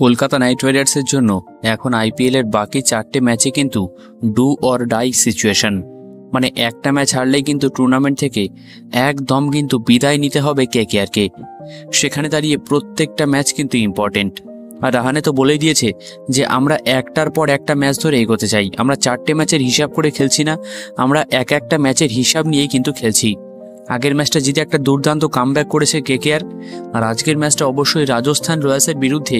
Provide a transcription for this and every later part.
Kolkata Knight রাইডার্সের জন্য এখন আইপিএল এর বাকি 4টে ম্যাচে কিন্তু ডু অর ডাই সিচুয়েশন, মানে একটা ম্যাচ হারলেই কিন্তু টুর্নামেন্ট থেকে একদম কিন্তু বিদায় নিতে হবে কেকেআরকে। সেখানে দাঁড়িয়ে প্রত্যেকটা ম্যাচ কিন্তু ইম্পর্টেন্ট। আর রাহানে তো বলেই দিয়েছে যে আমরা একটার পর একটা ম্যাচ ধরে এগোতে চাই, আমরা 4টে ম্যাচের হিসাব করে খেলছি না, আমরা একটা ম্যাচের হিসাব নিয়েই কিন্তু খেলছি। আগের ম্যাচটা জিতে একটা দুর্দান্ত কামব্যাক করেছে কেকেআর, আর আজকের ম্যাচটা অবশ্যই রাজস্থান রয়্যালসের বিরুদ্ধে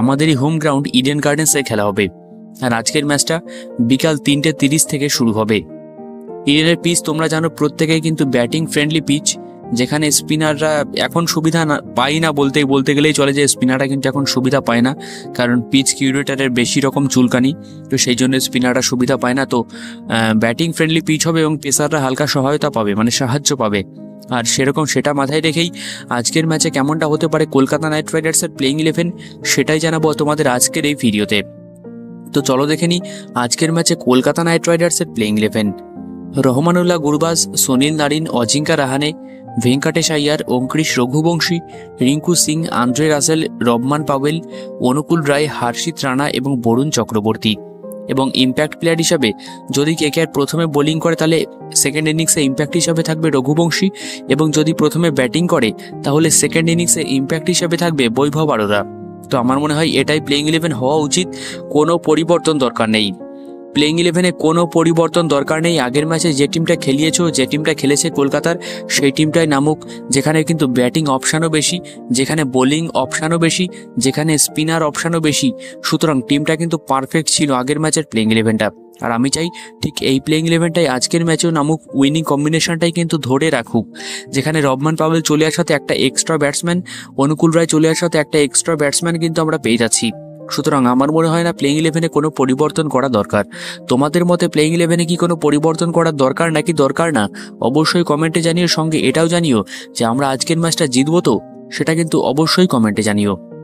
আমাদেরই হোম গ্রাউন্ড ইডেন গার্ডেন্সে খেলা হবে। আর আজকের ম্যাচটা বিকাল 3:30 থেকে শুরু হবে। ইডেনের পিচ তোমরা জানো প্রত্যেকেই কিন্তু ব্যাটিং ফ্রেন্ডলি পিচ, যেখানে স্পিনাররা এখন সুবিধা পায় না, বলতে গেলেই চলে যে স্পিনাররা কিন্তু এখন সুবিধা পায় না, কারণ পিচ কিউরেটারের বেশি রকম চুলকানি, তো সেই জন্য স্পিনাররা সুবিধা পায় না। তো ব্যাটিং ফ্রেন্ডলি পিচ হবে এবং পেসাররা হালকা সহায়তা পাবে, মানে সাহায্য পাবে। আর সেরকম সেটা মাথায় রেখেই আজকের ম্যাচে কেমনটা হতে পারে কলকাতা নাইট রাইডার্সের প্লেইং 11 সেটাই জানাবো তোমাদের আজকের এই ভিডিওতে। তো চলো দেখে নিই আজকের ম্যাচে কলকাতা নাইট রাইডার্সের playing 11। Rahmanullah Gurbaz, Sunil Narine, Ajinkya Rahane, Venkatesh Iyer, Angkrish Raghuvanshi, Rinku Singh, Andre Russell, Rovman Powell, Anukul Roy, Harshit Rana এবং বরুণ চক্রবর্তী। এবং ইম্প্যাক্ট প্লেয়ার হিসাবে যদি কেকেআর প্রথমে বোলিং করে তাহলে সেকেন্ড ইনিংসে ইম্প্যাক্ট হিসাবে থাকবে রঘুবংশী, এবং যদি প্রথমে ব্যাটিং করে তাহলে সেকেন্ড ইনিংসে ইম্প্যাক্ট হিসাবে থাকবে বৈভব আরোরা। তো আমার মনে হয় এটাই প্লেইং 11 হওয়া উচিত, কোনো পরিবর্তন দরকার নেই। প্লেইং 11-এ কোনো পরিবর্তন দরকার নেই। আগের ম্যাচে যে টিমটা খেলিয়েছো, যে টিমটা খেলেছে কলকাতার, সেই টিমটাই নামুক, যেখানে কিন্তু ব্যাটিং অপশানও বেশি, যেখানে বোলিং অপশানও বেশি, যেখানে স্পিনার অপশানও বেশি। সুতরাং টিমটা কিন্তু পারফেক্ট ছিল আগের ম্যাচের প্লেইং 11টা। আর আমি চাই ঠিক এই প্লেইং 11টাই আজকের ম্যাচেও নামুক, উইনিং কম্বিনেশনটাই কিন্তু ধরে রাখুক, যেখানে রবমান পাওয়েল চলে আসার সাথে একটা এক্সট্রা ব্যাটসম্যান, অনুকূল রায় চলে আসার সাথে একটা এক্সট্রা ব্যাটসম্যান কিন্তু আমরা পেয়ে যাচ্ছি। সুতরাং আমার মনে হয় না প্লেইং 11-এ কোনো পরিবর্তন করা দরকার। তোমাদের মতে প্লেইং 11-এ কি কোনো পরিবর্তন করার দরকার নাকি দরকার না, অবশ্যই কমেন্টে জানিও। সঙ্গে এটাও জানিও যে আমরা আজকের ম্যাচটা জিতবো, তো সেটা কিন্তু অবশ্যই কমেন্টে জানিও।